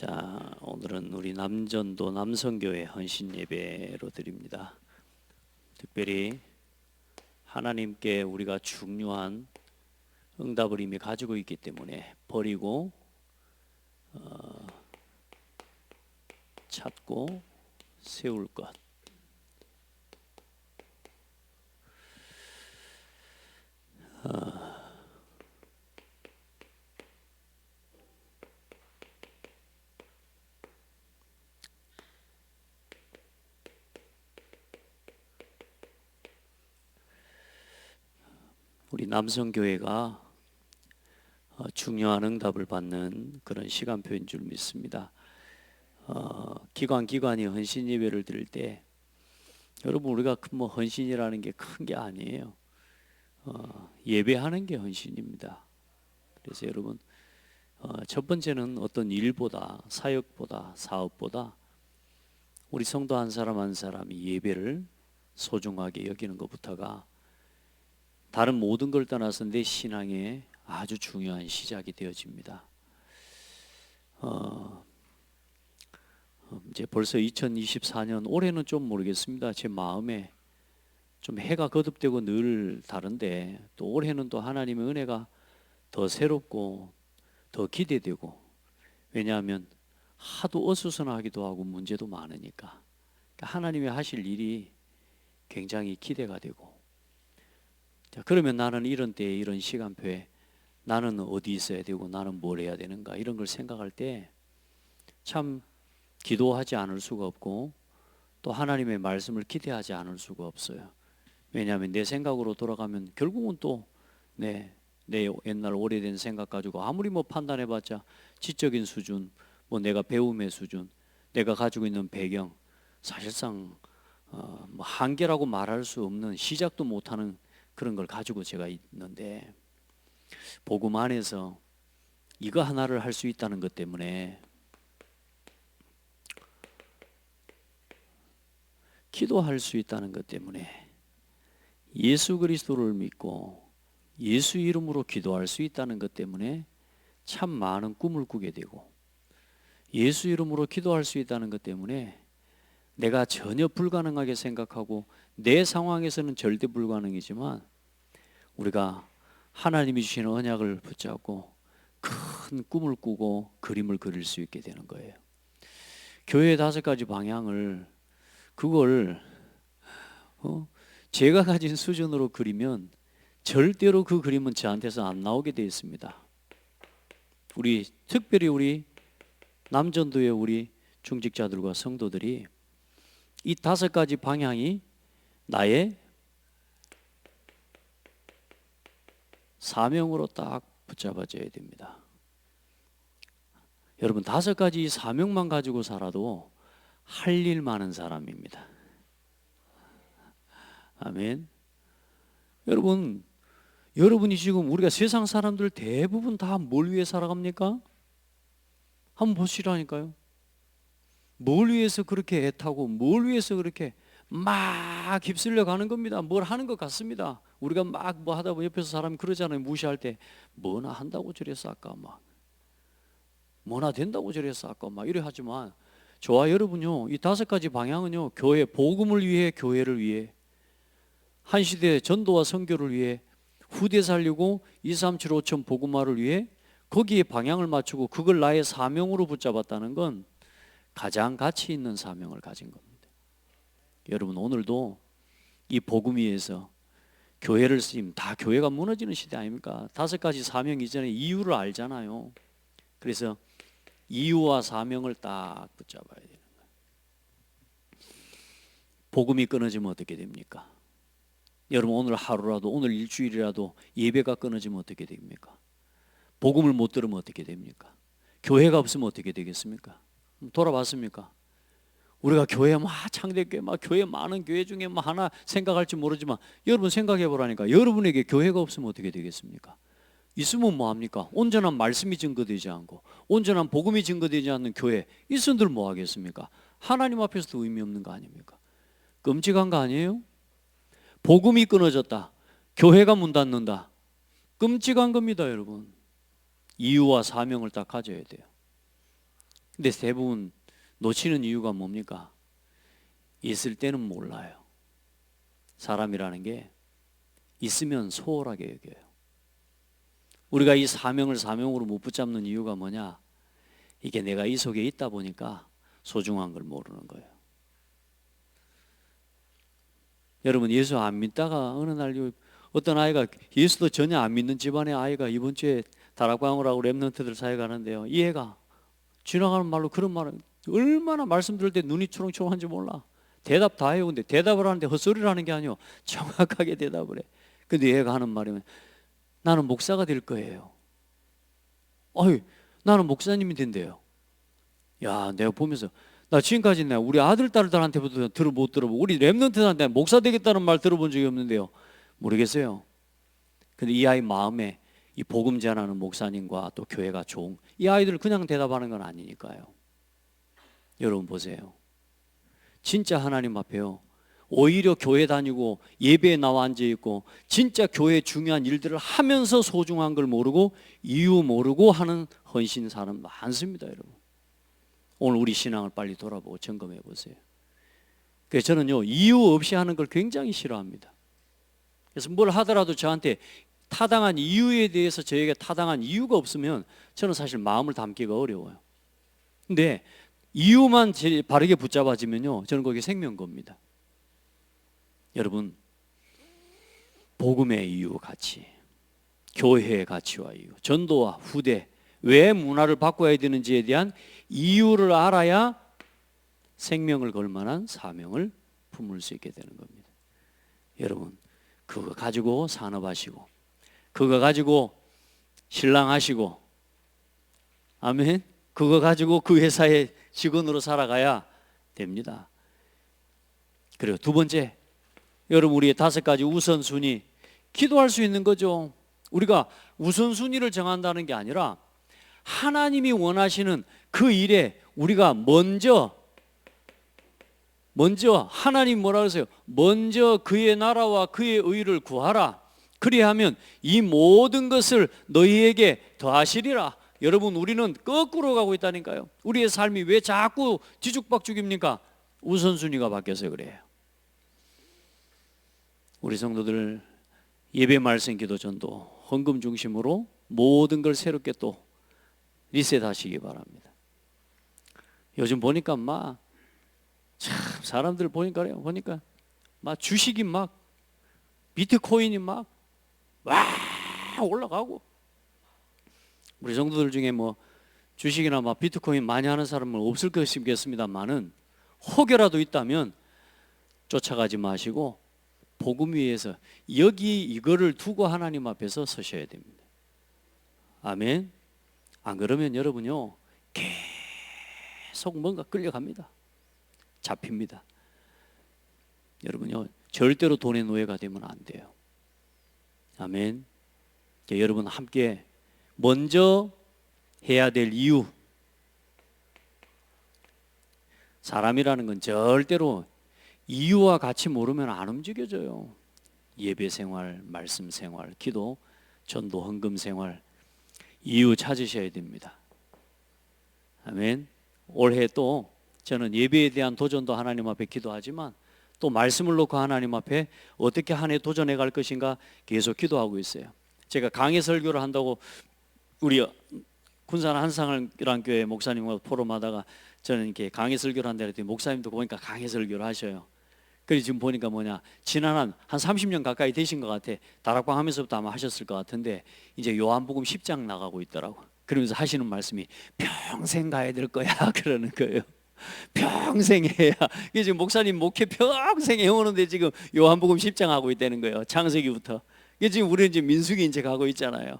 자, 오늘은 우리 남전도 남성교회 헌신 예배로 드립니다. 특별히 하나님께 우리가 중요한 응답을 이미 가지고 있기 때문에 버리고 찾고 세울 것. 우리 남성교회가 중요한 응답을 받는 그런 시간표인 줄 믿습니다. 기관이 헌신 예배를 드릴 때 여러분 우리가 뭐 헌신이라는 게 큰 게 아니에요. 예배하는 게 헌신입니다. 그래서 여러분 첫 번째는 어떤 일보다 사역보다 사업보다 우리 성도 한 사람 한 사람이 예배를 소중하게 여기는 것부터가 다른 모든 걸 떠나서 내 신앙의 아주 중요한 시작이 되어집니다. 이제 벌써 2024년 올해는 좀 모르겠습니다. 제 마음에 좀 해가 거듭되고 늘 다른데 또 올해는 또 하나님의 은혜가 더 새롭고 더 기대되고, 왜냐하면 하도 어수선하기도 하고 문제도 많으니까 하나님이 하실 일이 굉장히 기대가 되고, 자, 그러면 나는 이런 때에 이런 시간표에 나는 어디 있어야 되고 나는 뭘 해야 되는가, 이런 걸 생각할 때 참 기도하지 않을 수가 없고 또 하나님의 말씀을 기대하지 않을 수가 없어요. 왜냐하면 내 생각으로 돌아가면 결국은 또 내 옛날 오래된 생각 가지고 아무리 뭐 판단해봤자 지적인 수준, 뭐 내가 배움의 수준, 내가 가지고 있는 배경, 사실상 뭐 한계라고 말할 수 없는, 시작도 못하는 그런 걸 가지고 제가 있는데, 복음 안에서 이거 하나를 할 수 있다는 것 때문에, 기도할 수 있다는 것 때문에, 예수 그리스도를 믿고 예수 이름으로 기도할 수 있다는 것 때문에 참 많은 꿈을 꾸게 되고, 예수 이름으로 기도할 수 있다는 것 때문에 내가 전혀 불가능하게 생각하고 내 상황에서는 절대 불가능이지만 우리가 하나님이 주시는 언약을 붙잡고 큰 꿈을 꾸고 그림을 그릴 수 있게 되는 거예요. 교회의 5가지 방향을, 그걸 제가 가진 수준으로 그리면 절대로 그 그림은 저한테서 안 나오게 되어 있습니다. 특별히 우리 남전도의 우리 중직자들과 성도들이 이 5가지 방향이 나의 사명으로 딱 붙잡아져야 됩니다. 여러분 5가지 사명만 가지고 살아도 할 일 많은 사람입니다. 아멘. 여러분이 지금, 우리가 세상 사람들 대부분 다 뭘 위해 살아갑니까? 한번 보시라니까요. 뭘 위해서 그렇게 애타고 뭘 위해서 그렇게 막 휩쓸려 가는 겁니다. 뭘 하는 것 같습니다. 우리가 막 뭐 하다 보면 옆에서 사람이 그러잖아요. 무시할 때 뭐나 한다고 저래서 아까 막 뭐나 된다고 저래서 아까 막 이래 하지만, 저와 여러분요, 이 5가지 방향은요, 교회 복음을 위해, 교회를 위해, 한 시대 전도와 선교를 위해, 후대 살리고 2, 3, 7, 5천 복음화를 위해 거기에 방향을 맞추고 그걸 나의 사명으로 붙잡았다는 건 가장 가치 있는 사명을 가진 겁니다. 여러분 오늘도 이 복음 위에서 교회를 쓰면, 다 교회가 무너지는 시대 아닙니까? 5가지 사명 이전에 이유를 알잖아요. 그래서 이유와 사명을 딱 붙잡아야 되는 거예요. 복음이 끊어지면 어떻게 됩니까? 여러분 오늘 하루라도, 오늘 일주일이라도 예배가 끊어지면 어떻게 됩니까? 복음을 못 들으면 어떻게 됩니까? 교회가 없으면 어떻게 되겠습니까? 돌아봤습니까? 우리가 교회 창대교회, 교회 많은 교회 중에 하나 생각할지 모르지만 여러분 생각해 보라니까. 여러분에게 교회가 없으면 어떻게 되겠습니까? 있으면 뭐합니까? 온전한 말씀이 증거되지 않고 온전한 복음이 증거되지 않는 교회 있은들 뭐 하겠습니까? 하나님 앞에서도 의미 없는 거 아닙니까? 끔찍한 거 아니에요? 복음이 끊어졌다, 교회가 문 닫는다, 끔찍한 겁니다. 여러분 이유와 사명을 딱 가져야 돼요. 근데 대부분 놓치는 이유가 뭡니까? 있을 때는 몰라요. 사람이라는 게 있으면 소홀하게 여겨요. 우리가 이 사명을 사명으로 못 붙잡는 이유가 뭐냐? 이게 내가 이 속에 있다 보니까 소중한 걸 모르는 거예요. 여러분, 예수 안 믿다가 어느 날 어떤 아이가, 예수도 전혀 안 믿는 집안의 아이가 이번 주에 다락방을 하고 랩런트들 사회 가는데요, 이 애가 지나가는 말로 그런 말을, 얼마나 말씀 들을 때 눈이 초롱초롱한지 몰라. 대답 다 해요. 근데 대답을 하는데 헛소리를 하는 게 아니고 정확하게 대답을 해. 근데 얘가 하는 말이면, 나는 목사가 될 거예요. 어이, 나는 목사님이 된대요. 야, 내가 보면서, 나 지금까지 우리 아들, 딸들한테부터 못 들어보고 우리 랩런트들한테 목사 되겠다는 말 들어본 적이 없는데요. 모르겠어요. 근데 이 아이 마음에 이 복음 전하는 목사님과 또 교회가 좋은, 이 아이들 그냥 대답하는 건 아니니까요. 여러분 보세요. 진짜 하나님 앞에요, 오히려 교회 다니고 예배에 나와 앉아있고 진짜 교회 중요한 일들을 하면서 소중한 걸 모르고 이유 모르고 하는 헌신 사람 많습니다. 여러분, 오늘 우리 신앙을 빨리 돌아보고 점검해 보세요. 그래서 저는요, 이유 없이 하는 걸 굉장히 싫어합니다. 그래서 뭘 하더라도 저한테 타당한 이유에 대해서, 저에게 타당한 이유가 없으면 저는 사실 마음을 담기가 어려워요. 근데 이유만 바르게 붙잡아지면요, 저는 거기에 생명 겁니다. 여러분, 복음의 이유 가치, 교회의 가치와 이유, 전도와 후대, 왜 문화를 바꿔야 되는지에 대한 이유를 알아야 생명을 걸 만한 사명을 품을 수 있게 되는 겁니다. 여러분, 그거 가지고 산업하시고, 그거 가지고 신랑하시고, 아멘, 그거 가지고 그 회사의 직원으로 살아가야 됩니다. 그리고 두 번째, 여러분, 우리의 5가지 우선순위, 기도할 수 있는 거죠. 우리가 우선순위를 정한다는 게 아니라 하나님이 원하시는 그 일에 우리가 먼저 하나님 뭐라 그러세요? 먼저 그의 나라와 그의 의를 구하라. 그리하면 이 모든 것을 너희에게 더하시리라. 여러분, 우리는 거꾸로 가고 있다니까요. 우리의 삶이 왜 자꾸 뒤죽박죽입니까? 우선순위가 바뀌어서 그래요. 우리 성도들, 예배, 말씀, 기도, 전도, 헌금 중심으로 모든 걸 새롭게 또 리셋하시기 바랍니다. 요즘 보니까 참 사람들 보니까 주식이 비트코인이 올라가고, 우리 성도들 중에 주식이나 비트코인 많이 하는 사람은 없을 것이겠습니다만은, 혹여라도 있다면 쫓아가지 마시고 복음 위에서 이거를 두고 하나님 앞에서 서셔야 됩니다. 아멘. 안 그러면 여러분요, 계속 뭔가 끌려갑니다. 잡힙니다. 여러분요, 절대로 돈의 노예가 되면 안 돼요. 아멘. 여러분 함께 먼저 해야 될 이유, 사람이라는 건 절대로 이유와 같이 모르면 안 움직여져요. 예배 생활, 말씀 생활, 기도, 전도, 헌금 생활, 이유 찾으셔야 됩니다. 아멘. 올해 또 저는 예배에 대한 도전도 하나님 앞에 기도하지만, 또 말씀을 놓고 하나님 앞에 어떻게 한 해 도전해 갈 것인가 계속 기도하고 있어요. 제가 강해 설교를 한다고 우리 군산 한상이라는 교회 목사님과 포럼하다가, 저는 이렇게 강해 설교를 한다 그랬더니 목사님도 보니까 강해 설교를 하셔요. 그래서 지금 보니까 지난 한 30년 가까이 되신 것 같아. 다락방 하면서부터 아마 하셨을 것 같은데, 이제 요한복음 10장 나가고 있더라고. 그러면서 하시는 말씀이 평생 가야 될 거야 그러는 거예요. 평생 해야. 이게 지금 목사님 목회 평생 해오는데 지금 요한복음 10장 하고 있다는 거예요. 창세기부터. 이게 지금 우리는 이제 민수기 이제 가고 있잖아요.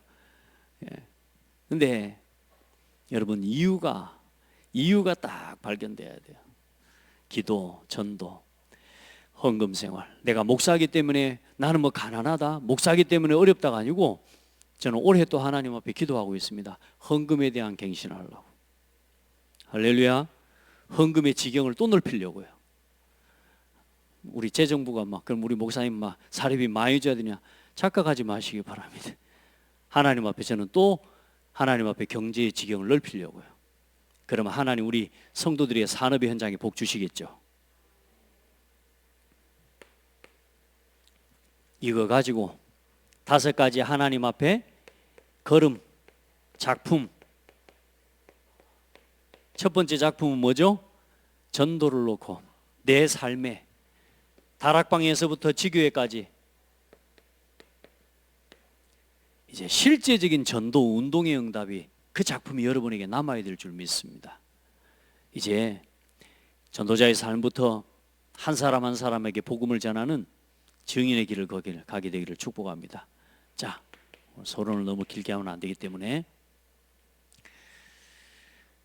근데 여러분, 이유가 딱 발견돼야 돼요. 기도, 전도, 헌금 생활. 내가 목사이기 때문에 나는 가난하다, 목사이기 때문에 어렵다가 아니고, 저는 올해 또 하나님 앞에 기도하고 있습니다. 헌금에 대한 갱신을 하려고. 할렐루야. 헌금의 지경을 또 넓히려고요. 우리 재정부가 그럼 우리 목사님 사례비 많이 줘야 되냐? 착각하지 마시기 바랍니다. 하나님 앞에 저는 또 하나님 앞에 경제의 지경을 넓히려고요. 그러면 하나님 우리 성도들의 산업의 현장에 복 주시겠죠. 이거 가지고 5가지 하나님 앞에 걸음, 작품. 첫 번째 작품은 뭐죠? 전도를 놓고 내 삶에 다락방에서부터 지교회까지 이제 실제적인 전도 운동의 응답이 그 작품이 여러분에게 남아야 될 줄 믿습니다. 이제 전도자의 삶부터 한 사람 한 사람에게 복음을 전하는 증인의 길을 가게 되기를 축복합니다. 자, 서론을 너무 길게 하면 안 되기 때문에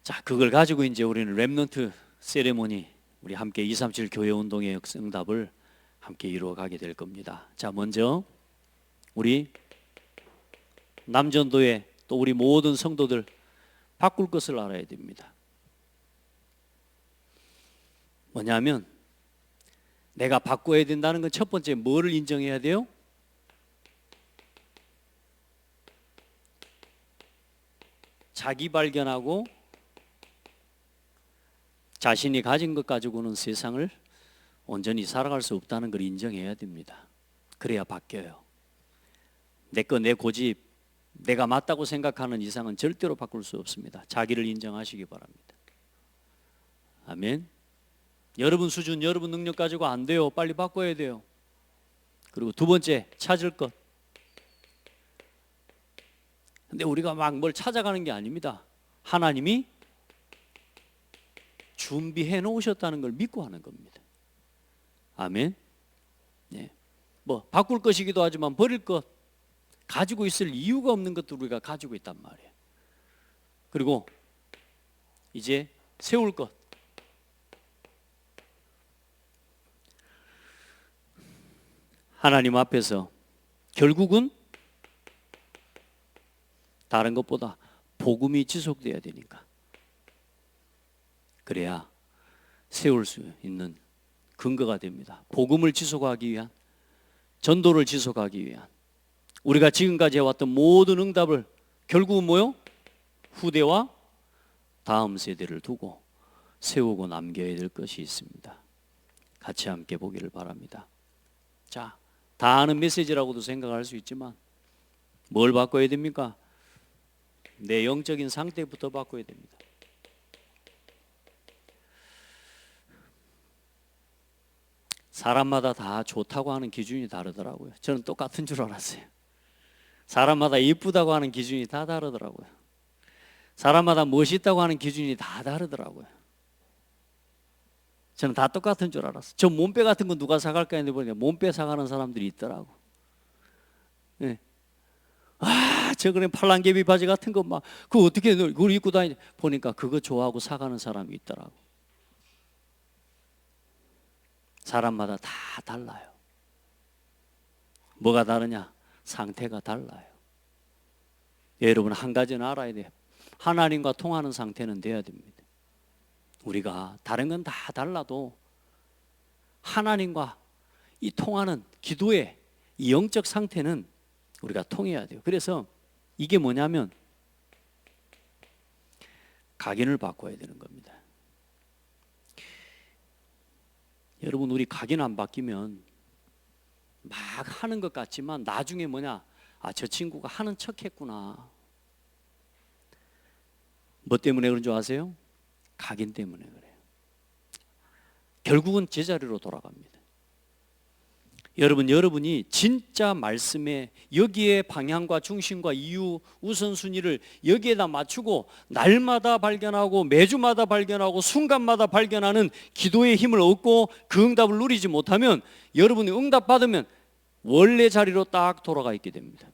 자, 그걸 가지고 이제 우리는 렘넌트 세레모니, 우리 함께 237 교회 운동의 응답을 함께 이루어 가게 될 겁니다. 자, 먼저 우리 남전도회 또 우리 모든 성도들 바꿀 것을 알아야 됩니다. 뭐냐면 내가 바꿔야 된다는 건 첫 번째 뭐를 인정해야 돼요? 자기 발견하고 자신이 가진 것 가지고는 세상을 온전히 살아갈 수 없다는 걸 인정해야 됩니다. 그래야 바뀌어요. 내 거, 내 고집, 내가 맞다고 생각하는 이상은 절대로 바꿀 수 없습니다. 자기를 인정하시기 바랍니다. 아멘. 여러분 수준, 여러분 능력 가지고 안 돼요. 빨리 바꿔야 돼요. 그리고 두 번째, 찾을 것. 근데 우리가 막 뭘 찾아가는 게 아닙니다. 하나님이 준비해 놓으셨다는 걸 믿고 하는 겁니다. 아멘. 네. 뭐 바꿀 것이기도 하지만 버릴 것, 가지고 있을 이유가 없는 것도 우리가 가지고 있단 말이에요. 그리고 이제 세울 것. 하나님 앞에서 결국은 다른 것보다 복음이 지속돼야 되니까. 그래야 세울 수 있는 근거가 됩니다. 복음을 지속하기 위한, 전도를 지속하기 위한, 우리가 지금까지 해왔던 모든 응답을 결국은 뭐요? 후대와 다음 세대를 두고 세우고 남겨야 될 것이 있습니다. 같이 함께 보기를 바랍니다. 자, 다 아는 메시지라고도 생각할 수 있지만 뭘 바꿔야 됩니까? 내 영적인 상태부터 바꿔야 됩니다. 사람마다 다 좋다고 하는 기준이 다르더라고요. 저는 똑같은 줄 알았어요. 사람마다 이쁘다고 하는 기준이 다 다르더라고요. 사람마다 멋있다고 하는 기준이 다 다르더라고요. 저는 다 똑같은 줄 알았어요. 저 몸빼 같은 거 누가 사갈까 했는데 보니까 몸빼 사가는 사람들이 있더라고. 네. 아, 저 그냥 팔랑개비 바지 같은 거 막 그거 어떻게 그걸 입고 다니 보니까 그거 좋아하고 사가는 사람이 있더라고. 사람마다 다 달라요. 뭐가 다르냐? 상태가 달라요. 여러분 한 가지는 알아야 돼요. 하나님과 통하는 상태는 돼야 됩니다. 우리가 다른 건 다 달라도 하나님과 이 통하는 기도의 이 영적 상태는 우리가 통해야 돼요. 그래서 이게 뭐냐면 각인을 바꿔야 되는 겁니다. 여러분 우리 각인 안 바뀌면 막 하는 것 같지만 나중에 뭐냐? 아, 저 친구가 하는 척 했구나. 뭐 때문에 그런 줄 아세요? 각인 때문에 그래요. 결국은 제자리로 돌아갑니다. 여러분이 진짜 말씀에 여기에 방향과 중심과 이유, 우선순위를 여기에다 맞추고 날마다 발견하고 매주마다 발견하고 순간마다 발견하는 기도의 힘을 얻고 그 응답을 누리지 못하면 여러분이 응답 받으면 원래 자리로 딱 돌아가 있게 됩니다.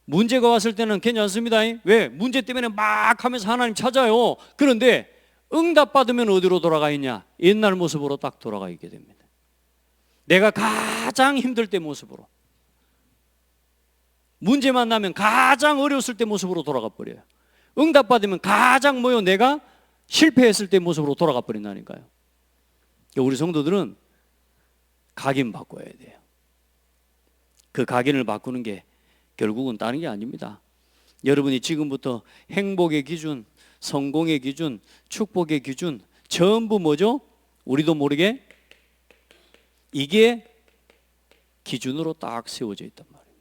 문제가 왔을 때는 괜찮습니다. 왜? 문제 때문에 막 하면서 하나님 찾아요. 그런데 응답 받으면 어디로 돌아가 있냐? 옛날 모습으로 딱 돌아가 있게 됩니다. 내가 가장 힘들 때 모습으로, 문제만 나면 가장 어려웠을 때 모습으로 돌아가 버려요. 응답 받으면 가장 내가 실패했을 때 모습으로 돌아가 버린다니까요. 우리 성도들은 각인 바꿔야 돼요. 그 각인을 바꾸는 게 결국은 다른 게 아닙니다. 여러분이 지금부터 행복의 기준, 성공의 기준, 축복의 기준 전부 뭐죠? 우리도 모르게 이게 기준으로 딱 세워져 있단 말이에요.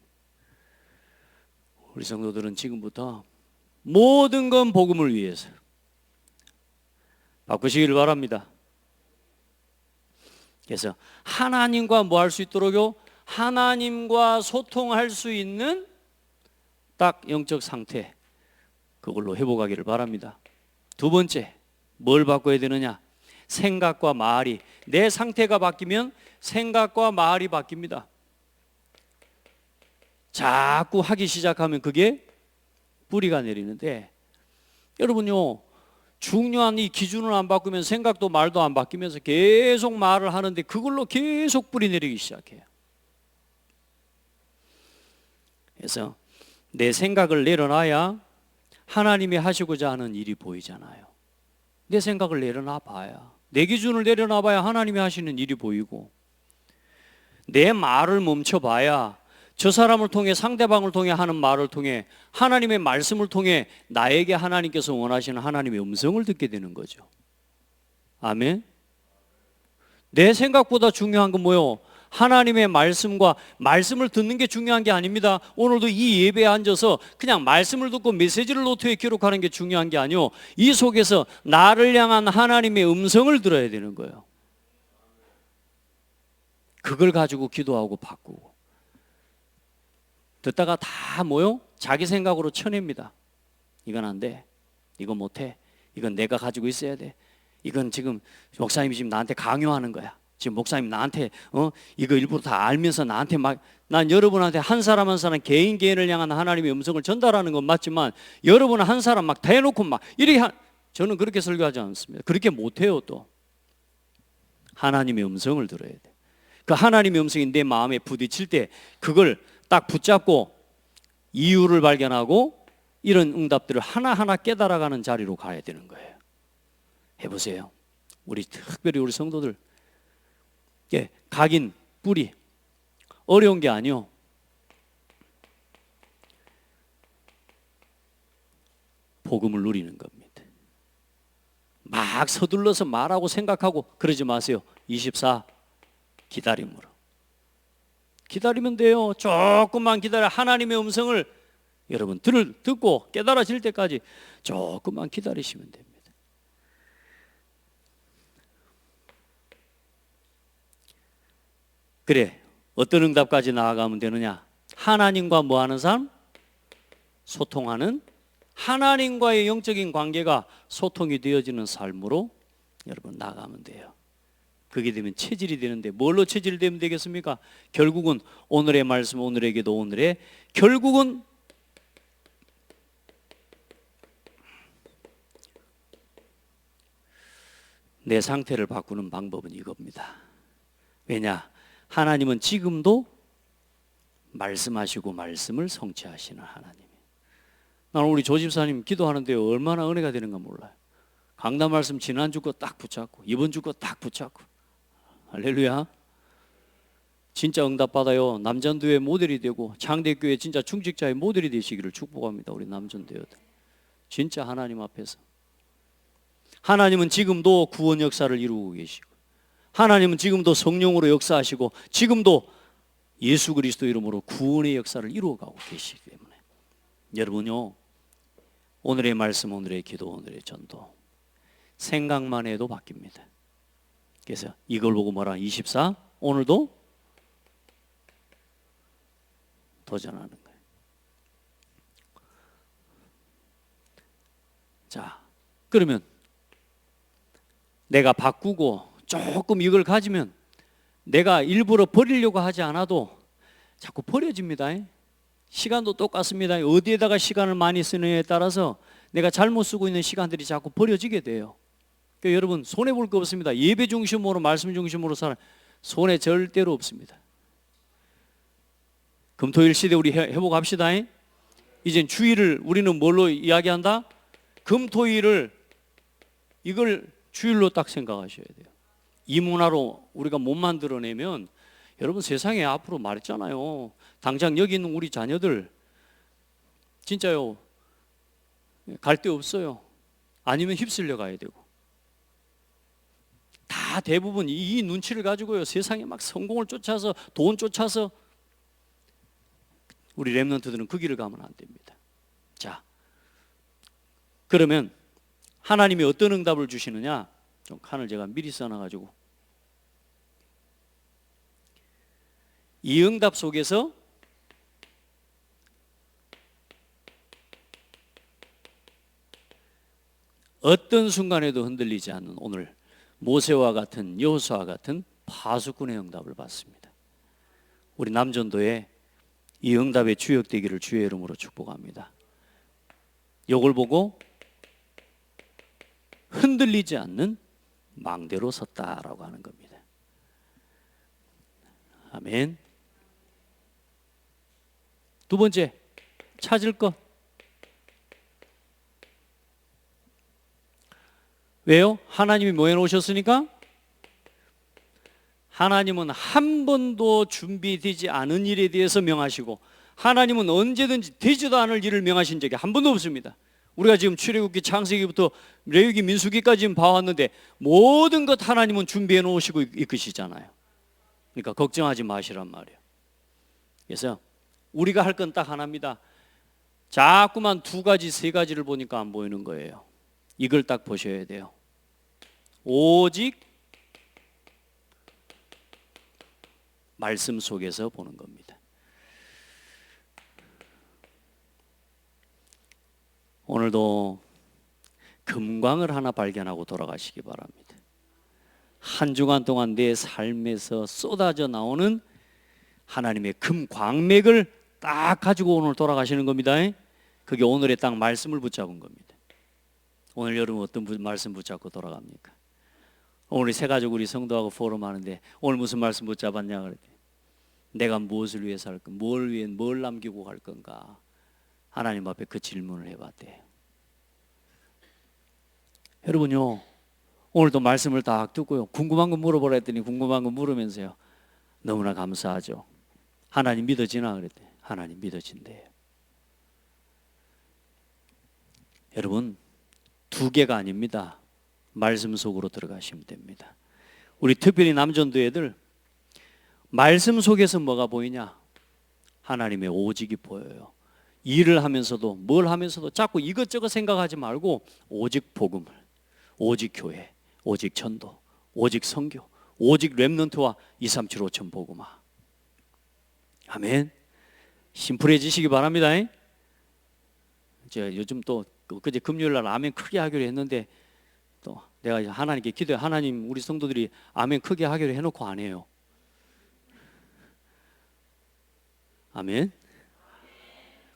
우리 성도들은 지금부터 모든 건 복음을 위해서 바꾸시기를 바랍니다. 그래서 하나님과 뭐 할 수 있도록요? 하나님과 소통할 수 있는 딱 영적 상태, 그걸로 회복하기를 바랍니다. 두 번째, 뭘 바꿔야 되느냐? 생각과 말이. 내 상태가 바뀌면 생각과 말이 바뀝니다. 자꾸 하기 시작하면 그게 뿌리가 내리는데, 여러분요, 중요한 이 기준을 안 바꾸면 생각도 말도 안 바뀌면서 계속 말을 하는데 그걸로 계속 뿌리 내리기 시작해요. 그래서 내 생각을 내려놔야 하나님이 하시고자 하는 일이 보이잖아요. 내 생각을 내려놔 봐야, 내 기준을 내려놔 봐야 하나님이 하시는 일이 보이고, 내 말을 멈춰 봐야 저 사람을 통해, 상대방을 통해 하는 말을 통해, 하나님의 말씀을 통해 나에게 하나님께서 원하시는 하나님의 음성을 듣게 되는 거죠. 아멘. 내 생각보다 중요한 건 뭐요? 하나님의 말씀과 말씀을 듣는 게 중요한 게 아닙니다. 오늘도 이 예배에 앉아서 그냥 말씀을 듣고 메시지를 노트에 기록하는 게 중요한 게 아니요, 이 속에서 나를 향한 하나님의 음성을 들어야 되는 거예요. 그걸 가지고 기도하고 바꾸고, 듣다가 다 뭐요? 자기 생각으로 쳐냅니다. 이건 안 돼, 이건 못해, 이건 내가 가지고 있어야 돼, 이건 지금 목사님이 지금 나한테 강요하는 거야, 지금 목사님 나한테 이거 일부러 다 알면서 나한테 막, 난 여러분한테 한 사람 한 사람 개인을 향한 하나님의 음성을 전달하는 건 맞지만, 여러분은 한 사람 막 대놓고 막 이렇게 저는 그렇게 설교하지 않습니다. 그렇게 못해요. 또 하나님의 음성을 들어야 돼. 그 하나님의 음성이 내 마음에 부딪힐 때 그걸 딱 붙잡고 이유를 발견하고 이런 응답들을 하나하나 깨달아가는 자리로 가야 되는 거예요. 해보세요. 우리 특별히 우리 성도들, 각인, 뿌리 어려운 게 아니요, 복음을 누리는 겁니다. 막 서둘러서 말하고 생각하고 그러지 마세요. 24 기다림으로 기다리면 돼요. 조금만 기다려. 하나님의 음성을 여러분 듣고 깨달아질 때까지 조금만 기다리시면 됩니다. 그래, 어떤 응답까지 나아가면 되느냐? 하나님과 뭐 하는 삶? 소통하는, 하나님과의 영적인 관계가 소통이 되어지는 삶으로 여러분 나아가면 돼요. 그게 되면 체질이 되는데, 뭘로 체질이 되면 되겠습니까? 결국은 오늘의 말씀, 오늘의 기도, 오늘의 결국은 내 상태를 바꾸는 방법은 이겁니다. 왜냐? 하나님은 지금도 말씀하시고 말씀을 성취하시는 하나님이에요. 나는 우리 조 집사님 기도하는데 얼마나 은혜가 되는가 몰라요. 강단 말씀 지난주 거 딱 붙잡고 이번 주 거 딱 붙잡고, 할렐루야. 진짜 응답받아요. 남전도의 모델이 되고 장대교회 진짜 충직자의 모델이 되시기를 축복합니다. 우리 남전도여들 진짜 하나님 앞에서, 하나님은 지금도 구원 역사를 이루고 계시고, 하나님은 지금도 성령으로 역사하시고, 지금도 예수 그리스도 이름으로 구원의 역사를 이루어가고 계시기 때문에 여러분요, 오늘의 말씀, 오늘의 기도, 오늘의 전도 생각만 해도 바뀝니다. 그래서 이걸 보고 뭐라? 24 오늘도 도전하는 거예요. 자, 그러면 내가 바꾸고 조금 이걸 가지면 내가 일부러 버리려고 하지 않아도 자꾸 버려집니다. 시간도 똑같습니다. 어디에다가 시간을 많이 쓰느냐에 따라서 내가 잘못 쓰고 있는 시간들이 자꾸 버려지게 돼요. 그러니까 여러분 손해볼 거 없습니다. 예배 중심으로, 말씀 중심으로 살아, 손해 절대로 없습니다. 금토일 시대 우리 회복합시다. 이젠 주일을 우리는 뭘로 이야기한다? 금토일을, 이걸 주일로 딱 생각하셔야 돼요. 이 문화로 우리가 못 만들어내면 여러분 세상에 앞으로 말했잖아요. 당장 여기 있는 우리 자녀들 진짜요, 갈 데 없어요. 아니면 휩쓸려 가야 되고. 다 대부분 이 눈치를 가지고요, 세상에 막 성공을 쫓아서 돈 쫓아서, 우리 렘넌트들은 그 길을 가면 안 됩니다. 자, 그러면 하나님이 어떤 응답을 주시느냐, 좀 칸을 제가 미리 써놔가지고, 이 응답 속에서 어떤 순간에도 흔들리지 않는 오늘 모세와 같은, 여호수아와 같은 파수꾼의 응답을 받습니다. 우리 남전도에 이 응답의 주역되기를 주의 이름으로 축복합니다. 이걸 보고 흔들리지 않는 망대로 섰다라고 하는 겁니다. 아멘. 두 번째, 찾을 것. 왜요? 하나님이 뭐 해놓으셨으니까? 하나님은 한 번도 준비되지 않은 일에 대해서 명하시고, 하나님은 언제든지 되지도 않을 일을 명하신 적이 한 번도 없습니다. 우리가 지금 출애굽기, 창세기부터 레위기, 민수기까지 봐왔는데 모든 것 하나님은 준비해 놓으시고 이끄시잖아요. 그러니까 걱정하지 마시란 말이에요. 그래서 우리가 할 건 딱 하나입니다. 자꾸만 두 가지, 세 가지를 보니까 안 보이는 거예요. 이걸 딱 보셔야 돼요. 오직 말씀 속에서 보는 겁니다. 오늘도 금광을 하나 발견하고 돌아가시기 바랍니다. 한 주간 동안 내 삶에서 쏟아져 나오는 하나님의 금광맥을 딱 가지고 오늘 돌아가시는 겁니다. 그게 오늘의 딱 말씀을 붙잡은 겁니다. 오늘 여러분 어떤 말씀 붙잡고 돌아갑니까? 오늘 새 가족 우리 성도하고 포럼 하는데 오늘 무슨 말씀 붙잡았냐 그랬더니 내가 무엇을 위해서 할 건가, 뭘 남기고 갈 건가, 하나님 앞에 그 질문을 해봤대요. 여러분요, 오늘도 말씀을 딱 듣고요, 궁금한 거 물어보라 했더니 궁금한 거 물으면서요, 너무나 감사하죠. 하나님 믿어지나 그랬더니 하나님 믿어진대요. 여러분, 두 개가 아닙니다. 말씀 속으로 들어가시면 됩니다. 우리 특별히 남전도 애들 말씀 속에서 뭐가 보이냐? 하나님의 오직이 보여요. 일을 하면서도 뭘 하면서도 자꾸 이것저것 생각하지 말고 오직 복음을, 오직 교회, 오직 전도, 오직 선교, 오직 렘넌트와 2375000 복음화. 아멘. 심플해지시기 바랍니다. 제가 요즘 또 그제 금요일 날 아멘 크게 하기로 했는데 또 내가 하나님께 기도해, 하나님 우리 성도들이 아멘 크게 하기로 해놓고 안 해요. 아멘.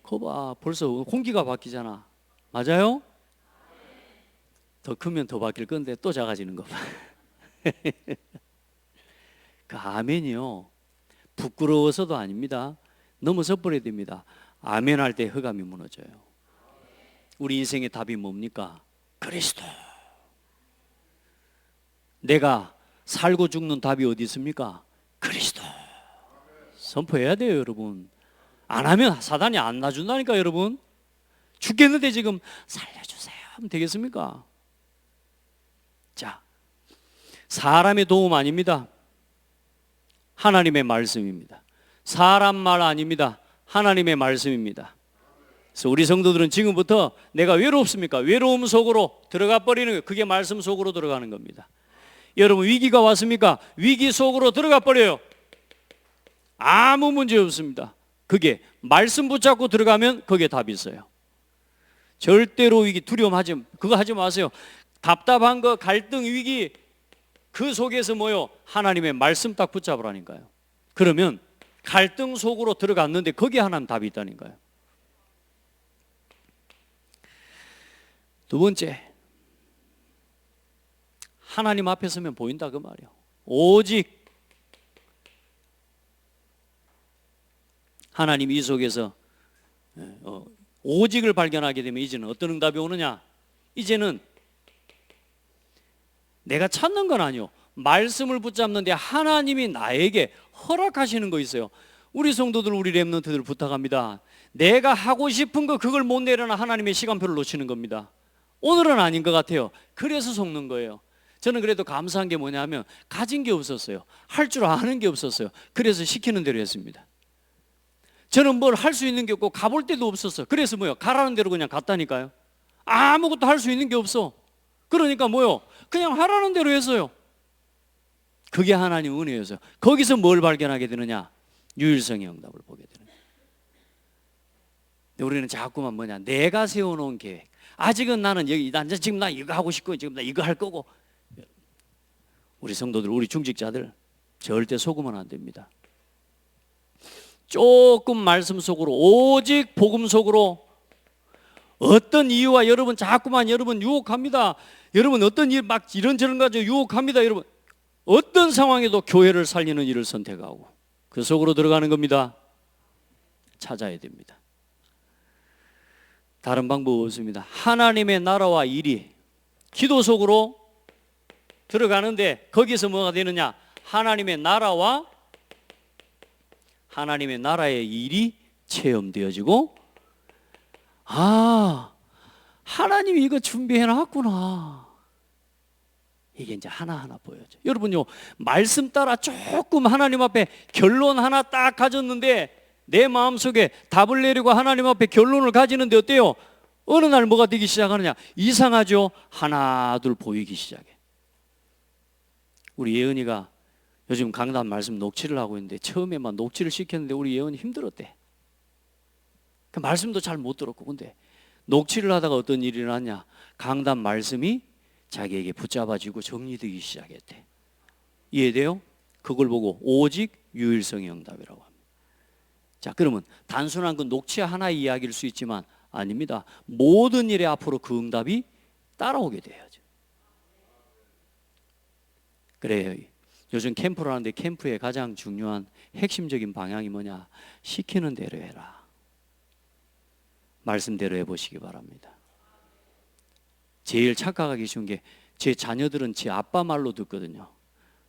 거봐, 벌써 공기가 바뀌잖아. 맞아요? 더 크면 더 바뀔 건데 또 작아지는 거 봐. 그 아멘이요, 부끄러워서도 아닙니다. 너무 섣불해야 됩니다. 아멘 할 때 흑암이 무너져요. 우리 인생의 답이 뭡니까? 그리스도. 내가 살고 죽는 답이 어디 있습니까? 그리스도. 선포해야 돼요, 여러분. 안 하면 사단이 안 놔준다니까, 여러분. 죽겠는데 지금 살려주세요 하면 되겠습니까? 자, 사람의 도움 아닙니다. 하나님의 말씀입니다. 사람 말 아닙니다. 하나님의 말씀입니다. 그래서 우리 성도들은 지금부터 내가 외롭습니까? 외로움 속으로 들어가 버리는 거예요. 그게 말씀 속으로 들어가는 겁니다. 여러분, 위기가 왔습니까? 위기 속으로 들어가 버려요. 아무 문제 없습니다. 그게 말씀 붙잡고 들어가면 거기에 답이 있어요. 절대로 위기, 두려움하지, 그거 하지 마세요. 답답한 거, 갈등, 위기, 그 속에서 뭐요? 하나님의 말씀 딱 붙잡으라니까요. 그러면 갈등 속으로 들어갔는데 거기에 하나님 답이 있다니까요. 두 번째, 하나님 앞에 서면 보인다 그 말이에요. 오직 하나님 이 속에서 오직을 발견하게 되면 이제는 어떤 응답이 오느냐? 이제는 내가 찾는 건 아니요, 말씀을 붙잡는데 하나님이 나에게 허락하시는 거 있어요. 우리 성도들, 우리 렘넌트들 부탁합니다. 내가 하고 싶은 거 그걸 못 내려나 하나님의 시간표를 놓치는 겁니다. 오늘은 아닌 것 같아요. 그래서 속는 거예요. 저는 그래도 감사한 게 뭐냐면 가진 게 없었어요. 할 줄 아는 게 없었어요. 그래서 시키는 대로 했습니다. 저는 뭘 할 수 있는 게 없고 가볼 데도 없었어요. 그래서 뭐요? 가라는 대로 그냥 갔다니까요. 아무것도 할 수 있는 게 없어. 그러니까 뭐요? 그냥 하라는 대로 했어요. 그게 하나님 은혜였어요. 거기서 뭘 발견하게 되느냐? 유일성의 응답을 보게 되는 거예요. 근데 우리는 자꾸만 뭐냐? 내가 세워놓은 계획. 아직은 나는 지금 나 이거 하고 싶고 지금 나 이거 할 거고. 우리 성도들, 우리 중직자들 절대 속으면 안 됩니다. 조금 말씀 속으로, 오직 복음 속으로, 어떤 이유와 여러분 자꾸만 여러분 유혹합니다. 여러분 어떤 일 막 이런저런 가지고 유혹합니다. 여러분 어떤 상황에도 교회를 살리는 일을 선택하고 그 속으로 들어가는 겁니다. 찾아야 됩니다. 다른 방법 없습니다. 하나님의 나라와 일이 기도 속으로 들어가는데 거기서 뭐가 되느냐? 하나님의 나라와 하나님의 나라의 일이 체험되어지고, 아, 하나님이 이거 준비해 놨구나. 이게 이제 하나하나 보여져. 여러분요, 말씀 따라 조금 하나님 앞에 결론 하나 딱 가졌는데 내 마음속에 답을 내리고 하나님 앞에 결론을 가지는데 어때요? 어느 날 뭐가 되기 시작하느냐? 이상하죠? 하나 둘 보이기 시작해. 우리 예은이가 요즘 강단 말씀 녹취를 하고 있는데 처음에만 녹취를 시켰는데 우리 예은이 힘들었대. 그 말씀도 잘 못 들었고. 근데 녹취를 하다가 어떤 일이 일어났냐? 강단 말씀이 자기에게 붙잡아지고 정리되기 시작했대. 이해돼요? 그걸 보고 오직 유일성의 응답이라고 합니다. 자, 그러면 단순한 그 녹취 하나의 이야기일 수 있지만 아닙니다. 모든 일에 앞으로 그 응답이 따라오게 돼야죠. 그래요. 요즘 캠프를 하는데 캠프의 가장 중요한 핵심적인 방향이 뭐냐? 시키는 대로 해라. 말씀대로 해보시기 바랍니다. 제일 착각하기 쉬운 게 제 자녀들은 제 아빠 말로 듣거든요.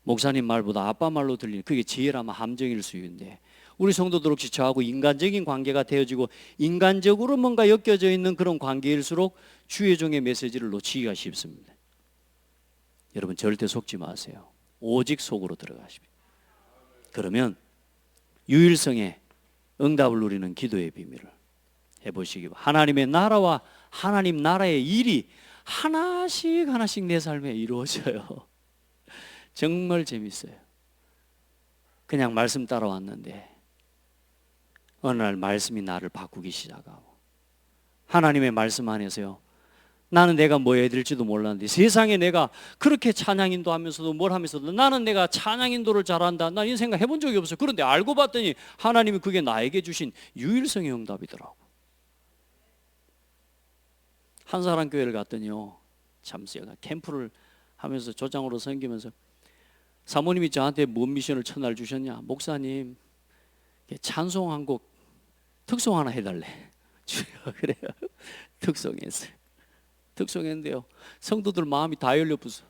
목사님 말보다 아빠 말로 들리는, 그게 제일 아마 함정일 수 있는데, 우리 성도들 혹시 저하고 인간적인 관계가 되어지고 인간적으로 뭔가 엮여져 있는 그런 관계일수록 주의 종의 메시지를 놓치기가 쉽습니다. 여러분 절대 속지 마세요. 오직 속으로 들어가십니다. 그러면 유일성의 응답을 누리는 기도의 비밀을 해보시기 바랍니다. 하나님의 나라와 하나님 나라의 일이 하나씩 하나씩 내 삶에 이루어져요. 정말 재밌어요. 그냥 말씀 따라왔는데 어느 날 말씀이 나를 바꾸기 시작하고, 하나님의 말씀 안에서요, 나는 내가 뭐 해야 될지도 몰랐는데 세상에 내가 그렇게 찬양 인도하면서도 뭘 하면서도 나는 내가 찬양 인도를 잘한다, 난 이 생각 해본 적이 없어요. 그런데 알고 봤더니 하나님이 그게 나에게 주신 유일성의 응답이더라고. 한사람 교회를 갔더니요, 참 제가 캠프를 하면서 조장으로 섬기면서 사모님이 저한테 뭔 미션을 첫날 주셨냐? 목사님, 찬송 한 곡 특송 하나 해달래. 그래요. 특송했어요. 특송했는데요, 성도들 마음이 다 열려붙어.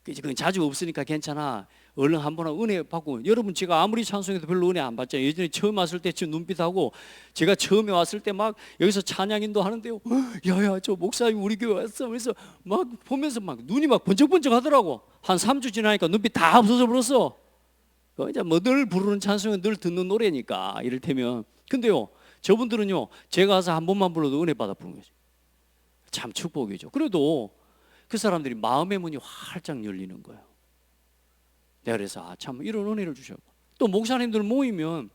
그건 자주 없으니까 괜찮아, 얼른 한번 은혜 받고. 여러분 제가 아무리 찬송해도 별로 은혜 안 받잖아요. 예전에 처음 왔을 때 저 눈빛하고, 제가 처음에 왔을 때 막 여기서 찬양인도 하는데요, 야야 저 목사님 우리 교회 왔어. 그래서 막 보면서 막 눈이 막 번쩍번쩍 하더라고. 한 3주 지나니까 눈빛 다 없어져 버렸어. 이제 뭐 늘 부르는 찬송은 늘 듣는 노래니까 이를테면. 근데요, 저분들은요, 제가 와서 한 번만 불러도 은혜 받아 부르는 거죠. 참 축복이죠. 그래도 그 사람들이 마음의 문이 활짝 열리는 거예요. 내가 그래서 참 이런 은혜를 주셨고, 또 목사님들 모이면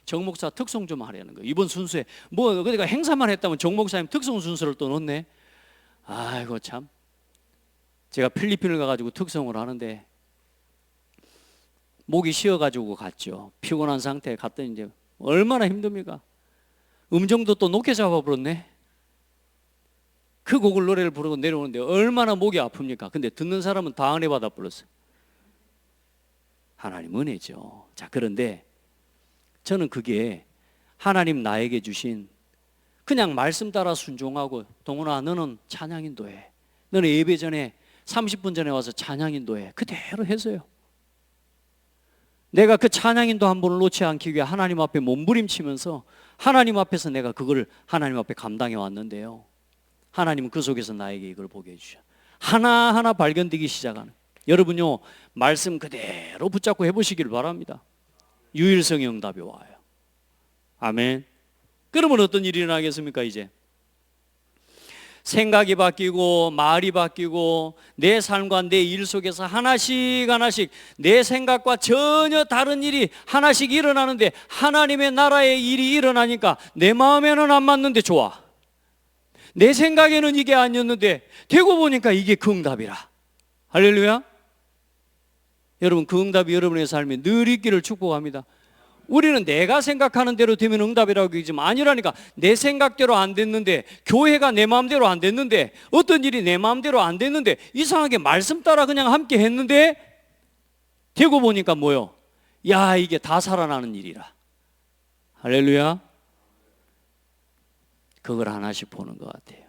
정목사 특송 좀 하려는 거예요. 이번 순서에 뭐 그러니까 행사만 했다면 정목사님 특송 순서를 또 넣네. 아이고 참. 제가 필리핀을 가가지고 특송을 하는데 목이 쉬어가지고 갔죠. 피곤한 상태에 갔더니 이제 얼마나 힘듭니까? 음정도 또 높게 잡아버렸네. 그 곡을 노래를 부르고 내려오는데 얼마나 목이 아픕니까? 근데 듣는 사람은 다 은혜 받아 불렀어요. 하나님 은혜죠. 자, 그런데 저는 그게 하나님 나에게 주신, 그냥 말씀 따라 순종하고, 동훈아 너는 찬양 인도해, 너는 예배 전에 30분 전에 와서 찬양 인도해, 그대로 해서요. 내가 그 찬양 인도 한 번을 놓지 않기 위해 하나님 앞에 몸부림치면서 하나님 앞에서 내가 그걸 하나님 앞에 감당해 왔는데요, 하나님은 그 속에서 나에게 이걸 보게 해주셔. 하나하나 발견되기 시작하는. 여러분요, 말씀 그대로 붙잡고 해보시기를 바랍니다. 유일성의 응답이 와요. 아멘. 그러면 어떤 일이 일어나겠습니까? 이제 생각이 바뀌고 말이 바뀌고 내 삶과 내 일 속에서 하나씩 내 생각과 전혀 다른 일이 하나씩 일어나는데, 하나님의 나라의 일이 일어나니까 내 마음에는 안 맞는데 좋아. 내 생각에는 이게 아니었는데 되고 보니까 이게 그 응답이라. 할렐루야. 여러분, 그 응답이 여러분의 삶에 늘 있기를 축복합니다. 우리는 내가 생각하는 대로 되면 응답이라고 얘기하지만 아니라니까. 내 생각대로 안 됐는데, 교회가 내 마음대로 안 됐는데, 어떤 일이 내 마음대로 안 됐는데, 이상하게 말씀 따라 그냥 함께 했는데 되고 보니까 뭐요? 야, 이게 다 살아나는 일이라. 할렐루야. 그걸 하나씩 보는 것 같아요.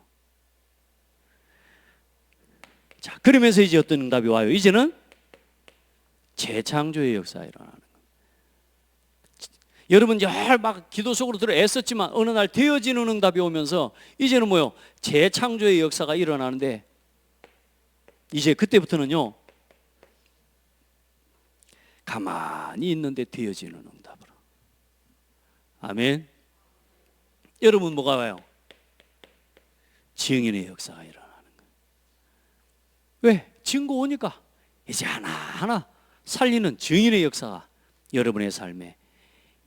자, 그러면서 이제 어떤 응답이 와요? 이제는 재창조의 역사가 일어나는 거예요. 여러분 막 기도 속으로 들어 애썼지만 어느 날 되어지는 응답이 오면서 이제는 뭐요? 재창조의 역사가 일어나는데, 이제 그때부터는요, 가만히 있는데 되어지는 응답으로. 아멘. 여러분 뭐가 와요? 증인의 역사가 일어나는 거예요. 왜? 증거 오니까 이제 하나하나 살리는 증인의 역사가 여러분의 삶에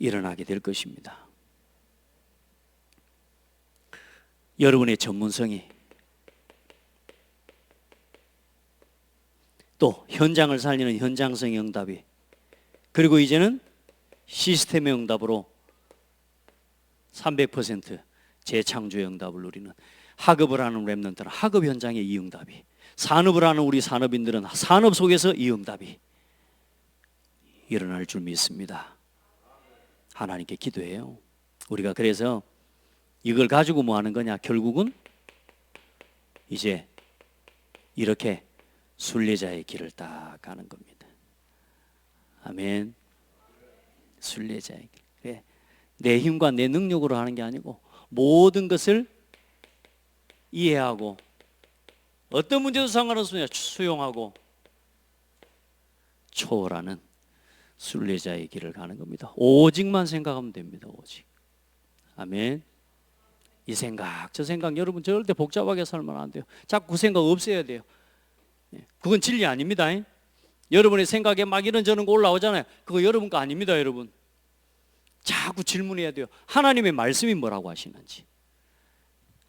일어나게 될 것입니다. 여러분의 전문성이, 또 현장을 살리는 현장성의 응답이, 그리고 이제는 시스템의 응답으로 300% 재창조의 응답을 누리는, 학업을 하는 렘넌트는 학업 현장에 이 응답이, 산업을 하는 우리 산업인들은 산업 속에서 이 응답이 일어날 줄 믿습니다. 하나님께 기도해요. 우리가 그래서 이걸 가지고 뭐 하는 거냐? 결국은 이제 이렇게 순례자의 길을 딱 가는 겁니다. 아멘. 순례자의 길. 그래. 내 힘과 내 능력으로 하는 게 아니고 모든 것을 이해하고 어떤 문제도 상관없으면 수용하고 초월하는 순례자의 길을 가는 겁니다. 오직만 생각하면 됩니다. 오직. 아멘. 이 생각 저 생각, 여러분 절대 복잡하게 살면 안 돼요. 자꾸 그 생각 없애야 돼요. 그건 진리 아닙니다. 여러분의 생각에 막 이런저런 거 올라오잖아요. 그거 여러분 거 아닙니다. 여러분 자꾸 질문해야 돼요. 하나님의 말씀이 뭐라고 하시는지,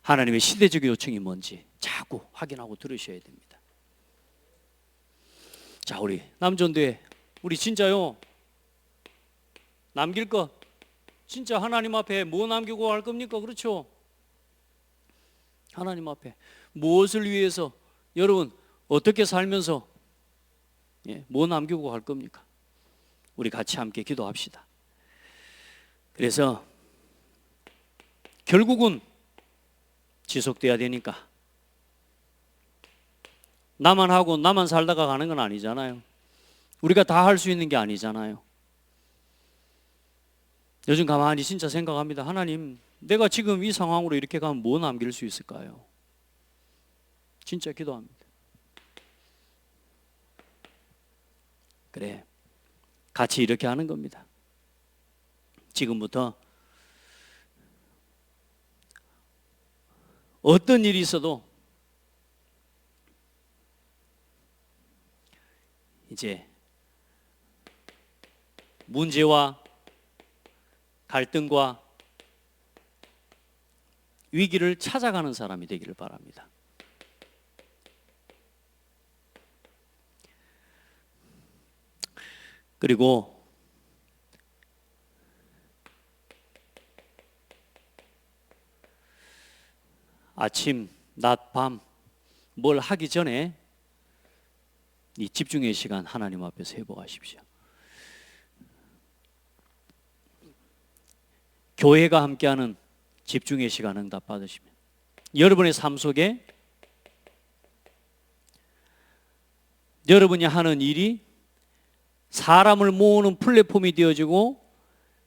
하나님의 시대적 요청이 뭔지 자꾸 확인하고 들으셔야 됩니다. 자, 우리 남전도에 우리 진짜요, 남길 거 진짜 하나님 앞에 뭐 남기고 갈 겁니까? 그렇죠? 하나님 앞에 무엇을 위해서, 여러분 어떻게 살면서 뭐 남기고 갈 겁니까? 우리 같이 함께 기도합시다. 그래서 결국은 지속돼야 되니까 나만 하고 나만 살다가 가는 건 아니잖아요. 우리가 다 할 수 있는 게 아니잖아요. 요즘 가만히 진짜 생각합니다. 하나님, 내가 지금 이 상황으로 이렇게 가면 뭐 남길 수 있을까요? 진짜 기도합니다. 그래, 같이 이렇게 하는 겁니다. 지금부터 어떤 일이 있어도 이제 문제와 갈등과 위기를 찾아가는 사람이 되기를 바랍니다. 그리고 아침, 낮, 밤 뭘 하기 전에 이 집중의 시간 하나님 앞에서 회복하십시오. 교회가 함께하는 집중의 시간 응답 받으시면 여러분의 삶 속에 여러분이 하는 일이 사람을 모으는 플랫폼이 되어지고,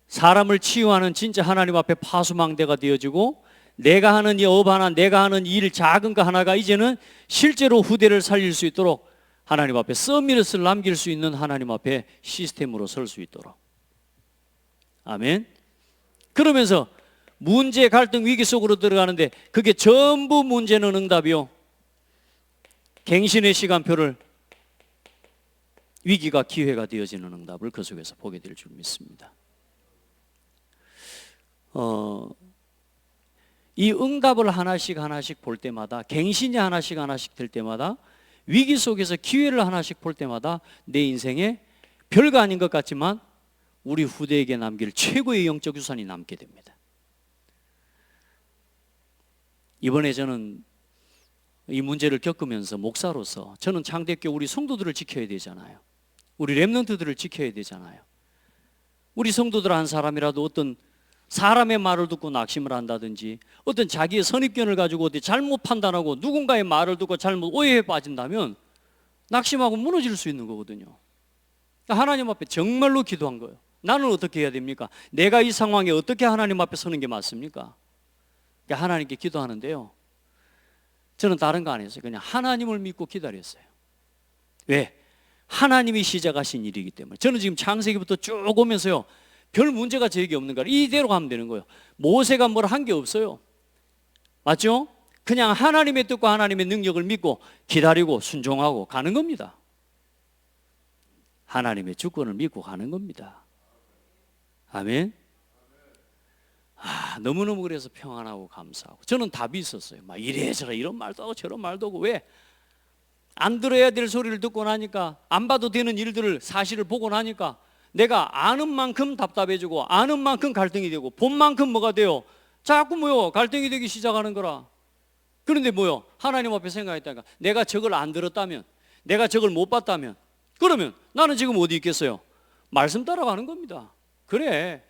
사람을 치유하는 진짜 하나님 앞에 파수망대가 되어지고, 내가 하는 이 업 하나, 내가 하는 일 작은 거 하나가 이제는 실제로 후대를 살릴 수 있도록 하나님 앞에 썸미릇을 남길 수 있는 하나님 앞에 시스템으로 설 수 있도록. 아멘. 그러면서 문제, 갈등, 위기 속으로 들어가는데 그게 전부 문제는 응답이요, 갱신의 시간표를, 위기가 기회가 되어지는 응답을 그 속에서 보게 될 줄 믿습니다. 이 응답을 하나씩 하나씩 볼 때마다, 갱신이 하나씩 하나씩 될 때마다, 위기 속에서 기회를 하나씩 볼 때마다 내 인생에 별거 아닌 것 같지만 우리 후대에게 남길 최고의 영적 유산이 남게 됩니다. 이번에 저는 이 문제를 겪으면서 목사로서 저는 창대교회 우리 성도들을 지켜야 되잖아요. 우리 렘넌트들을 지켜야 되잖아요. 우리 성도들 한 사람이라도 어떤 사람의 말을 듣고 낙심을 한다든지, 어떤 자기의 선입견을 가지고 어디 잘못 판단하고 누군가의 말을 듣고 잘못 오해에 빠진다면 낙심하고 무너질 수 있는 거거든요. 하나님 앞에 정말로 기도한 거예요. 나는 어떻게 해야 됩니까? 내가 이 상황에 어떻게 하나님 앞에 서는 게 맞습니까? 하나님께 기도하는데요, 저는 다른 거 안 했어요. 그냥 하나님을 믿고 기다렸어요. 왜? 하나님이 시작하신 일이기 때문에. 저는 지금 창세기부터 쭉 오면서요, 별 문제가 제게 없는 거예요. 이대로 가면 되는 거예요. 모세가 뭘 한 게 없어요. 맞죠? 그냥 하나님의 뜻과 하나님의 능력을 믿고 기다리고 순종하고 가는 겁니다. 하나님의 주권을 믿고 가는 겁니다. 아멘. 너무너무 그래서 평안하고 감사하고, 저는 답이 있었어요. 막 이래저래 이런 말도 하고 저런 말도 하고, 왜? 안 들어야 될 소리를 듣고 나니까, 안 봐도 되는 일들을, 사실을 보고 나니까 내가 아는 만큼 답답해지고 아는 만큼 갈등이 되고 본 만큼 뭐가 돼요? 자꾸 뭐요? 갈등이 되기 시작하는 거라. 그런데 뭐요? 하나님 앞에 생각했다니까, 내가 저걸 안 들었다면, 내가 저걸 못 봤다면, 그러면 나는 지금 어디 있겠어요? 말씀 따라가는 겁니다. 그래,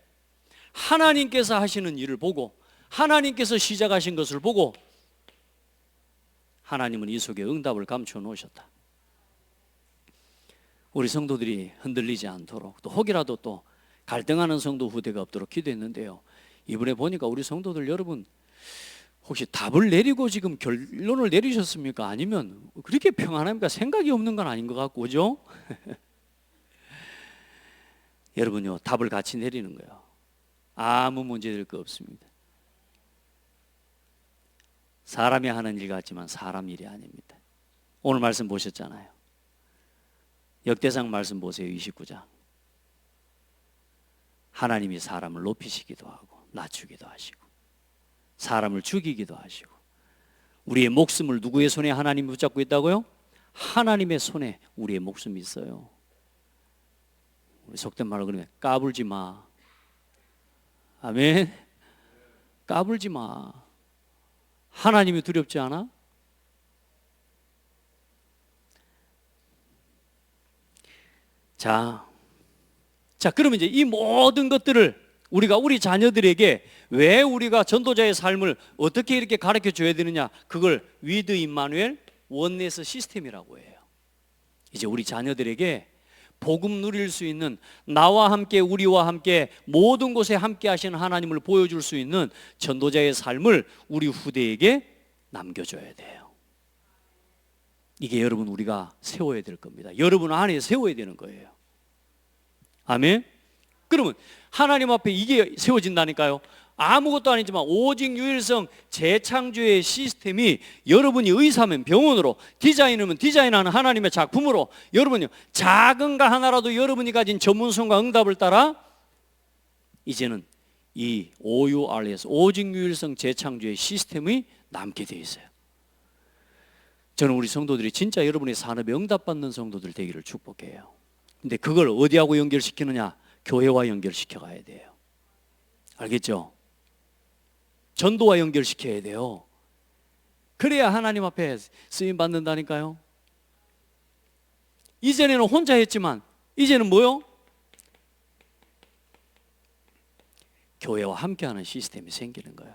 하나님께서 하시는 일을 보고, 하나님께서 시작하신 것을 보고, 하나님은 이 속에 응답을 감춰 놓으셨다. 우리 성도들이 흔들리지 않도록, 또 혹이라도 또 갈등하는 성도 후대가 없도록 기도했는데요, 이번에 보니까 우리 성도들 여러분, 혹시 답을 내리고 지금 결론을 내리셨습니까? 아니면 그렇게 평안합니까? 생각이 없는 건 아닌 것 같고, 그죠? 여러분요, 답을 같이 내리는 거예요. 아무 문제될 거 없습니다. 사람이 하는 일 같지만 사람 일이 아닙니다. 오늘 말씀 보셨잖아요. 역대상 말씀 보세요. 29장. 하나님이 사람을 높이시기도 하고 낮추기도 하시고 사람을 죽이기도 하시고, 우리의 목숨을 누구의 손에 하나님이 붙잡고 있다고요? 하나님의 손에 우리의 목숨이 있어요. 우리 속된 말로 그러면 까불지 마. 아멘. 까불지 마. 하나님이 두렵지 않아? 자, 그러면 이제 이 모든 것들을 우리가 우리 자녀들에게 왜 우리가 전도자의 삶을 어떻게 이렇게 가르쳐 줘야 되느냐, 그걸 위드 임마누엘 원네스 시스템이라고 해요. 이제 우리 자녀들에게 복음 누릴 수 있는, 나와 함께 우리와 함께 모든 곳에 함께 하시는 하나님을 보여줄 수 있는 전도자의 삶을 우리 후대에게 남겨줘야 돼요. 이게 여러분 우리가 세워야 될 겁니다. 여러분 안에 세워야 되는 거예요. 아멘. 그러면 하나님 앞에 이게 세워진다니까요. 아무것도 아니지만 오직 유일성 재창조의 시스템이, 여러분이 의사면 병원으로, 디자이너면 디자인하는 하나님의 작품으로, 여러분이 작은 거 하나라도 여러분이 가진 전문성과 응답을 따라 이제는 이 OURS 오직 유일성 재창조의 시스템이 남게 되어 있어요. 저는 우리 성도들이 진짜 여러분의 산업에 응답받는 성도들 되기를 축복해요. 근데 그걸 어디하고 연결시키느냐? 교회와 연결시켜 가야 돼요. 알겠죠? 전도와 연결시켜야 돼요. 그래야 하나님 앞에 쓰임 받는다니까요. 이전에는 혼자 했지만 이제는 뭐요? 교회와 함께하는 시스템이 생기는 거예요.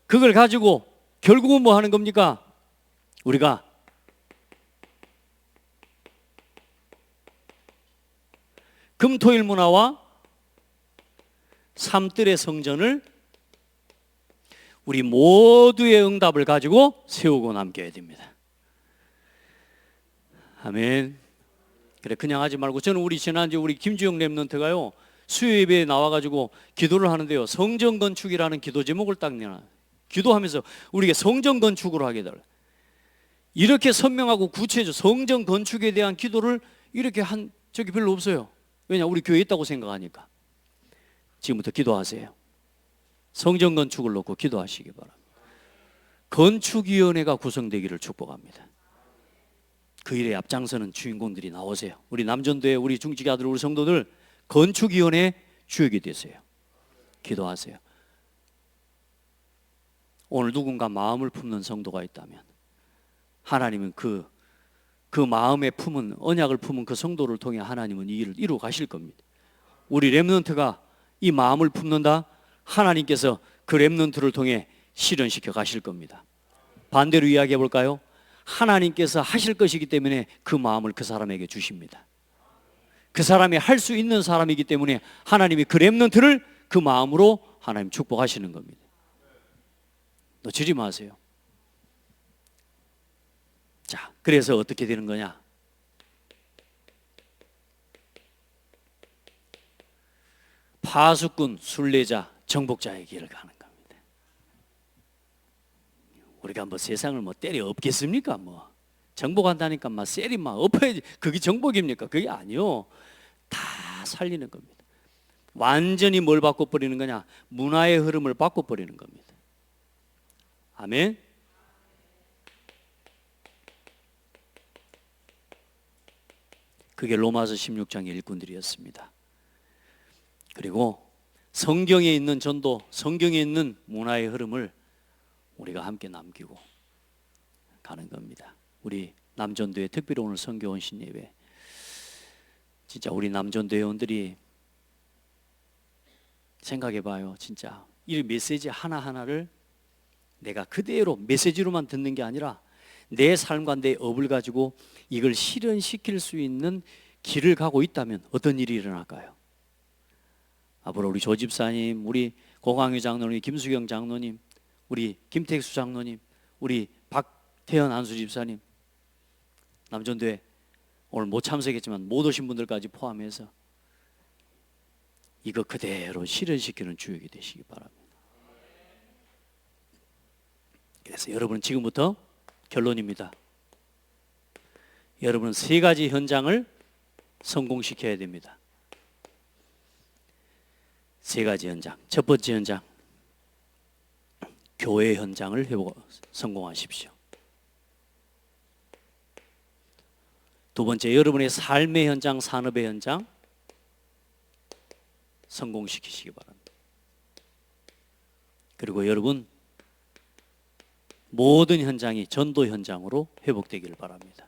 그걸 가지고 결국은 뭐 하는 겁니까? 우리가 금토일 문화와 삼뜰의 성전을 우리 모두의 응답을 가지고 세우고 남겨야 됩니다. 아멘. 그래 그냥 하지 말고, 저는 우리 지난주에 우리 김주영 랩런트가요 수요 예배에 나와가지고 기도를 하는데요, 성전 건축이라는 기도 제목을 딱 내놔. 기도하면서 우리가 성전 건축으로 하게 달라. 이렇게 선명하고 구체적 성전 건축에 대한 기도를 이렇게 한 적이 별로 없어요. 왜냐, 우리 교회에 있다고 생각하니까. 지금부터 기도하세요. 성전 건축을 놓고 기도하시기 바랍니다. 건축위원회가 구성되기를 축복합니다. 그 일에 앞장서는 주인공들이 나오세요. 우리 남전도의 우리 중직의 아들 우리 성도들 건축위원회 주역이 되세요. 기도하세요. 오늘 누군가 마음을 품는 성도가 있다면 하나님은 그 마음에 품은 언약을 품은 그 성도를 통해 하나님은 이 일을 이루어 가실 겁니다. 우리 렘넌트가 이 마음을 품는다, 하나님께서 그 렘넌트를 통해 실현시켜 가실 겁니다. 반대로 이야기해 볼까요? 하나님께서 하실 것이기 때문에 그 마음을 그 사람에게 주십니다. 그 사람이 할 수 있는 사람이기 때문에 하나님이 그 렘넌트를 그 마음으로 하나님 축복하시는 겁니다. 놓치지 마세요. 자, 그래서 어떻게 되는 거냐? 파수꾼, 순례자, 정복자의 길을 가는 겁니다. 우리가 뭐 세상을 뭐 때려 엎겠습니까? 뭐 정복한다니까 막 셀이 막 엎어야지 그게 정복입니까? 그게 아니요. 다 살리는 겁니다. 완전히 뭘 바꿔버리는 거냐? 문화의 흐름을 바꿔버리는 겁니다. 아멘. 그게 로마서 16장의 일꾼들이었습니다. 그리고 성경에 있는 전도, 성경에 있는 문화의 흐름을 우리가 함께 남기고 가는 겁니다. 우리 남전도회 특별히 오늘 선교 신예배, 진짜 우리 남전도 회원들이 생각해 봐요. 진짜 이 메시지 하나하나를 내가 그대로 메시지로만 듣는 게 아니라 내 삶과 내 업을 가지고 이걸 실현시킬 수 있는 길을 가고 있다면 어떤 일이 일어날까요? 앞으로 우리 조 집사님, 우리 고광유 장로님, 김수경 장로님, 우리 김택수 장로님, 우리 박태현 안수 집사님, 남전도회 오늘 못 참석했지만 못 오신 분들까지 포함해서 이거 그대로 실현시키는 주역이 되시기 바랍니다. 그래서 여러분은 지금부터 결론입니다. 여러분은 세 가지 현장을 성공시켜야 됩니다. 세 가지 현장. 첫 번째 현장, 교회 현장을 성공하십시오. 두 번째, 여러분의 삶의 현장, 산업의 현장 성공시키시기 바랍니다. 그리고 여러분 모든 현장이 전도 현장으로 회복되기를 바랍니다.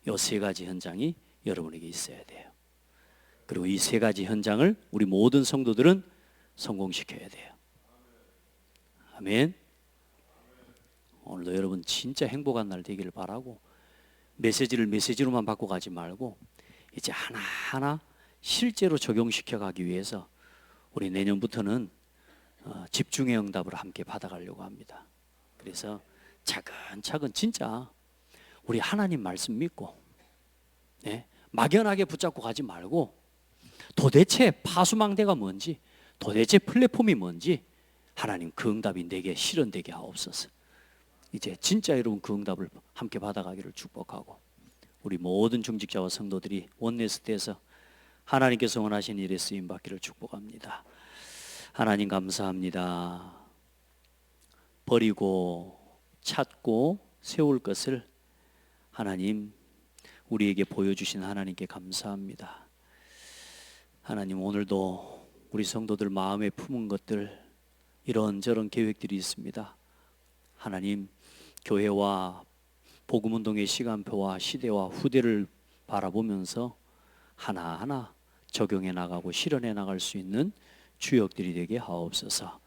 이 세 가지 현장이 여러분에게 있어야 돼요. 그리고 이 세 가지 현장을 우리 모든 성도들은 성공시켜야 돼요. 아멘. 오늘도 여러분 진짜 행복한 날 되기를 바라고, 메시지를 메시지로만 받고 가지 말고 이제 하나하나 실제로 적용시켜 가기 위해서 우리 내년부터는 집중의 응답을 함께 받아가려고 합니다. 그래서 차근차근 진짜 우리 하나님 말씀 믿고 막연하게 붙잡고 가지 말고 도대체 파수망대가 뭔지, 도대체 플랫폼이 뭔지 하나님 그 응답이 내게 실현되게 하옵소서. 이제 진짜 여러분 그 응답을 함께 받아가기를 축복하고 우리 모든 중직자와 성도들이 원네스트에서 하나님께서 원하신 일에 쓰임받기를 축복합니다. 하나님 감사합니다. 버리고 찾고 세울 것을 하나님 우리에게 보여주신 하나님께 감사합니다. 하나님 오늘도 우리 성도들 마음에 품은 것들 이런저런 계획들이 있습니다. 하나님 교회와 복음운동의 시간표와 시대와 후대를 바라보면서 하나하나 적용해 나가고 실현해 나갈 수 있는 주역들이 되게 하옵소서.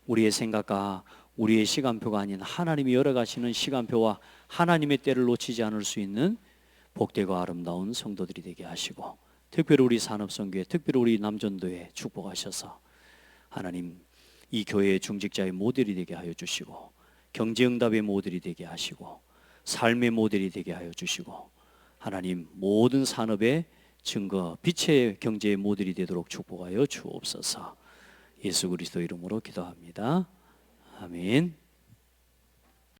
우리의 생각과 우리의 시간표가 아닌 하나님이 열어가시는 시간표와 하나님의 때를 놓치지 않을 수 있는 복되고 아름다운 성도들이 되게 하시고, 특별히 우리 산업선교회, 특별히 우리 남전도회 축복하셔서 하나님 이 교회의 중직자의 모델이 되게 하여 주시고 경제응답의 모델이 되게 하시고 삶의 모델이 되게 하여 주시고 하나님 모든 산업의 증거 빛의 경제의 모델이 되도록 축복하여 주옵소서. 예수 그리스도 이름으로 기도합니다. 아멘.